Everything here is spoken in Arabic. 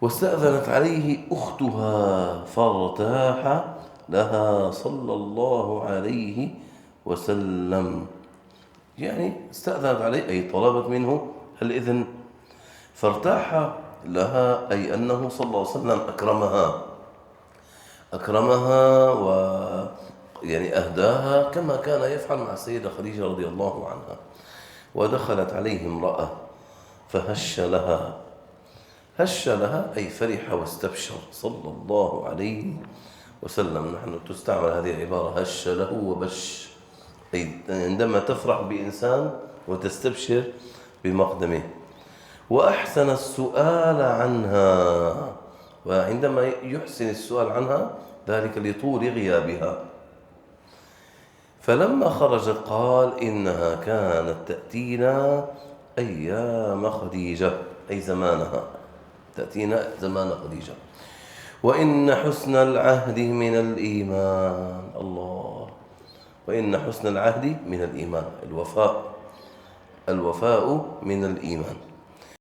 واستأذنت عليه أختها فارتاح لها صلى الله عليه وسلم. يعني استأذنت عليه أي طلبت منه الإذن، فارتاح لها أي أنه صلى الله عليه وسلم أكرمها يعني أهداها كما كان يفعل مع السيدة خديجة رضي الله عنها. ودخلت عليه امرأة هش لها أي فرح واستبشر صلى الله عليه وسلم. نحن تستعمل هذه العبارة هش له وبش، أي عندما تفرح بإنسان وتستبشر بمقدمه. وأحسن السؤال عنها، وعندما يحسن السؤال عنها ذلك لطول غيابها. فلما خرجت قال إنها كانت تأتينا أيام خديجة أي زمانها، تأتينا زمان خديجة. وإن حسن العهد من الإيمان، الله، وإن حسن العهد من الإيمان، الوفاء من الإيمان.